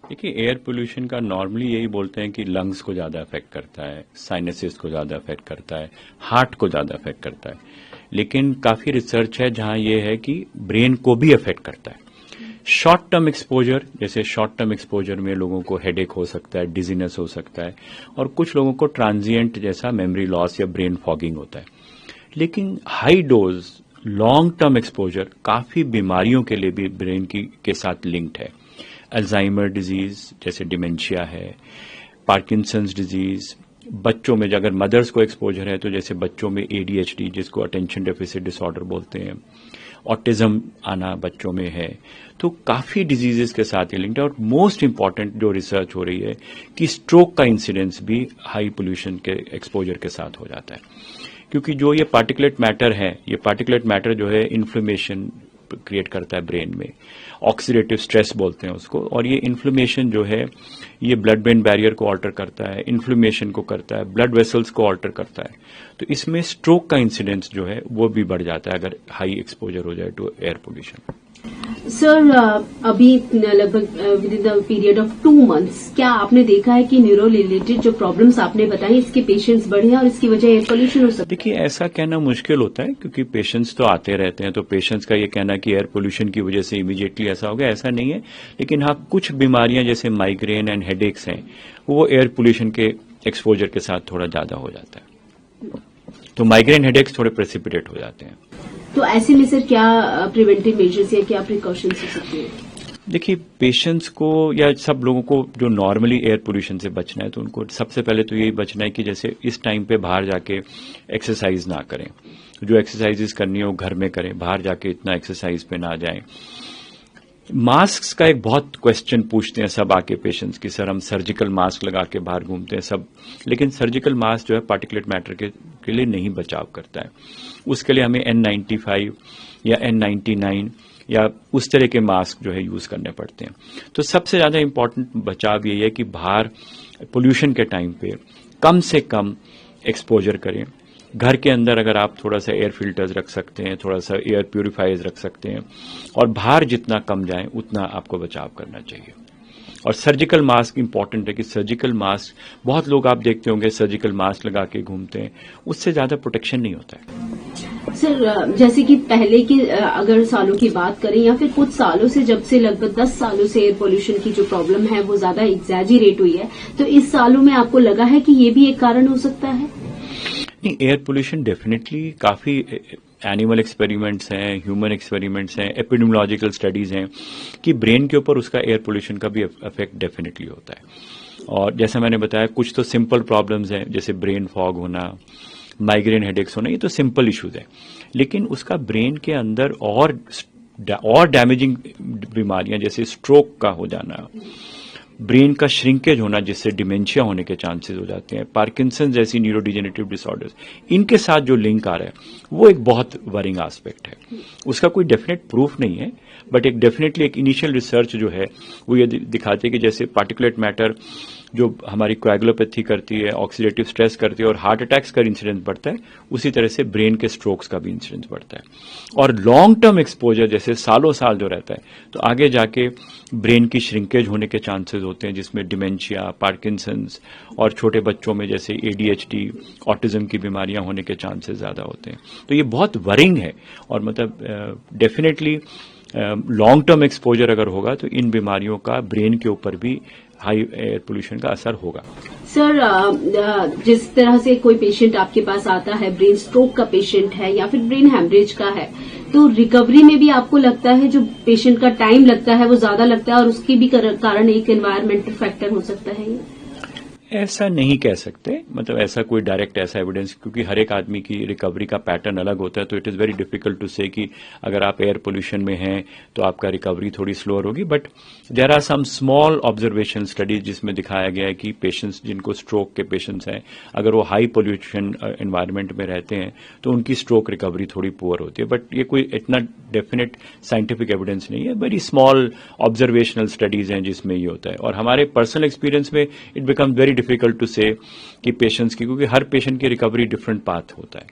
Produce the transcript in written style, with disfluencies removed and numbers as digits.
देखिए, air pollution का normally यही बोलते हैं कि लंग्स को ज़्यादा अफेक्ट करता है, साइनसेस को ज़्यादा अफेक्ट करता है, हार्ट को ज़्यादा अफेक्ट करता है। लेकिन काफ़ी रिसर्च है जहां ये है कि ब्रेन को भी अफेक्ट करता है। शॉर्ट टर्म एक्सपोजर, जैसे शॉर्ट टर्म एक्सपोजर में लोगों को हेडेक हो सकता है, डिजीनेस हो सकता है, और कुछ लोगों को ट्रांजिएंट जैसा मेमोरी लॉस या ब्रेन फॉगिंग होता है। लेकिन high dose long term exposure काफ़ी बीमारियों के लिए भी ब्रेन के साथ लिंक्ड है। अल्जाइमर डिजीज जैसे डिमेंशिया है, पार्किंसंस डिजीज, बच्चों में अगर मदर्स को एक्सपोजर है तो जैसे बच्चों में एडीएचडी जिसको अटेंशन डेफिसिट डिसऑर्डर बोलते हैं, ऑटिज्म आना बच्चों में है, तो काफ़ी डिजीजेस के साथ ये लिंक्ड है। और मोस्ट इंपॉर्टेंट जो रिसर्च हो रही है कि स्ट्रोक का इंसिडेंस भी हाई पोल्यूशन के एक्सपोजर के साथ हो जाता है, क्योंकि जो ये पार्टिकुलेट मैटर है, ये पार्टिकुलेट मैटर जो है इन्फ्लेमेशन क्रिएट करता है ब्रेन में, ऑक्सीडेटिव स्ट्रेस बोलते हैं उसको, और ये इन्फ्लेमेशन जो है ये ब्लड ब्रेन बैरियर को ऑल्टर करता है, इन्फ्लेमेशन को करता है, ब्लड वेसल्स को ऑल्टर करता है। तो इसमें स्ट्रोक का इंसिडेंस जो है वो भी बढ़ जाता है अगर हाई एक्सपोजर हो जाए टू एयर पोल्यूशन। सर, अभी लगभग with in the period of 2 months क्या आपने देखा है कि न्यूरो रिलेटेड जो प्रॉब्लम्स आपने बताई इसके पेशेंट्स बढ़े हैं और इसकी वजह एयर पोल्यूशन हो सकता है? देखिए, ऐसा कहना मुश्किल होता है क्योंकि पेशेंट्स तो आते रहते हैं, तो पेशेंट्स का ये कहना कि एयर पोल्यूशन की वजह से इमीडिएटली ऐसा हो गया, ऐसा नहीं है। लेकिन हाँ, कुछ बीमारियां जैसे माइग्रेन एंड हेडेक्स हैं वो एयर पोल्यूशन के एक्सपोजर के साथ थोड़ा ज्यादा हो जाता है, तो माइग्रेन हेडेक्स थोड़े प्रेसिपिटेट हो जाते हैं। तो ऐसे में सर क्या प्रिवेंटिव मेजर्स या क्या प्रिकॉशंस हो सकते हैं? देखिए, पेशेंट्स को या सब लोगों को जो नॉर्मली एयर पोल्यूशन से बचना है तो उनको सबसे पहले तो यही बचना है कि जैसे इस टाइम पे बाहर जाके एक्सरसाइज ना करें, जो एक्सरसाइजेस करनी है वो घर में करें, बाहर जाके इतना एक्सरसाइज पे ना जाएं। मास्क का एक बहुत क्वेश्चन पूछते हैं सब आके पेशेंट्स की, सर हम सर्जिकल मास्क लगा के बाहर घूमते हैं सब, लेकिन सर्जिकल मास्क जो है पार्टिकुलेट मैटर के लिए नहीं बचाव करता है। उसके लिए हमें N95 या N99 या उस तरह के मास्क जो है यूज करने पड़ते हैं। तो सबसे ज्यादा इंपॉर्टेंट बचाव यही है कि बाहर पोल्यूशन के टाइम पे कम से कम एक्सपोजर करें। घर के अंदर अगर आप थोड़ा सा एयर फिल्टर्स रख सकते हैं, थोड़ा सा एयर प्यूरिफायर्स रख सकते हैं, और बाहर जितना कम जाएं उतना आपको बचाव करना चाहिए। और सर्जिकल मास्क इंपॉर्टेंट है कि सर्जिकल मास्क, बहुत लोग आप देखते होंगे सर्जिकल मास्क लगा के घूमते हैं, उससे ज्यादा प्रोटेक्शन नहीं होता है। सर, जैसे कि पहले की अगर सालों की बात करें या फिर कुछ सालों से, जब से लगभग 10 सालों से एयर पोल्यूशन की जो प्रॉब्लम है वो ज्यादा एग्जैजरेट हुई है, तो इस सालों में आपको लगा है कि ये भी एक कारण हो सकता है? नहीं, एयर पोल्यूशन डेफिनेटली काफी एनिमल एक्सपेरिमेंट्स हैं, ह्यूमन एक्सपेरिमेंट्स हैं, एपिडेमियोलॉजिकल स्टडीज हैं कि ब्रेन के ऊपर उसका एयर पोल्यूशन का भी इफेक्ट डेफिनेटली होता है। और जैसा मैंने बताया, कुछ तो सिंपल प्रॉब्लम्स हैं जैसे ब्रेन फॉग होना, माइग्रेन हेडेक्स होना, ये तो सिंपल इश्यूज हैं। लेकिन उसका ब्रेन के अंदर और डैमेजिंग बीमारियां जैसे स्ट्रोक का हो जाना, ब्रेन का श्रिंकेज होना जिससे डिमेंशिया होने के चांसेस हो जाते हैं, पार्किंसन जैसी न्यूरोडिजेनेटिव डिसऑर्डर्स, इनके साथ जो लिंक आ रहा है वो एक बहुत वरिंग एस्पेक्ट है। उसका कोई डेफिनेट प्रूफ नहीं है, बट एक डेफिनेटली एक इनिशियल रिसर्च जो है वो ये दिखाती है कि जैसे पार्टिकुलेट मैटर जो हमारी कोएगुलोपैथी करती है, ऑक्सीडेटिव स्ट्रेस करती है और हार्ट अटैक्स का इंसिडेंस बढ़ता है, उसी तरह से ब्रेन के स्ट्रोक्स का भी इंसिडेंस बढ़ता है। और लॉन्ग टर्म एक्सपोजर जैसे सालों साल जो रहता है तो आगे जाके ब्रेन की श्रिंकेज होने के चांसेस होते हैं, जिसमें डिमेंशिया, पार्किंसंस और छोटे बच्चों में जैसे एडीएचडी, ऑटिज्म की बीमारियां होने के चांसेस ज्यादा होते हैं। तो ये बहुत वरिंग है और मतलब डेफिनेटली लॉन्ग टर्म एक्सपोजर अगर होगा तो इन बीमारियों का ब्रेन के ऊपर भी हाई एयर पोल्यूशन का असर होगा। सर, जिस तरह से कोई पेशेंट आपके पास आता है, ब्रेन स्ट्रोक का पेशेंट है या फिर ब्रेन हैमरेज का है, तो रिकवरी में भी आपको लगता है जो पेशेंट का टाइम लगता है वो ज्यादा लगता है और उसके भी कारण एक एनवायरमेंटल फैक्टर हो सकता है ये? ऐसा नहीं कह सकते, मतलब ऐसा कोई डायरेक्ट ऐसा एविडेंस, क्योंकि हर एक आदमी की रिकवरी का पैटर्न अलग होता है, तो it is very difficult to say कि अगर आप एयर पोल्यूशन में हैं तो आपका रिकवरी थोड़ी स्लोअर होगी। But there are some small observation studies जिसमें दिखाया गया है कि पेशेंट्स जिनको स्ट्रोक के पेशेंट्स हैं, अगर वो हाई पोल्यूशन एनवायरमेंट में रहते हैं तो उनकी स्ट्रोक रिकवरी थोड़ी पुअर होती है। बट ये कोई इतना डेफिनेट साइंटिफिक एविडेंस नहीं है, वेरी स्मॉल ऑब्जर्वेशनल स्टडीज हैं जिसमें ये होता है। और हमारे पर्सनल एक्सपीरियंस में it become very difficult to say कि पेशेंट्स की, क्योंकि हर पेशेंट की रिकवरी डिफरेंट पाथ होता है।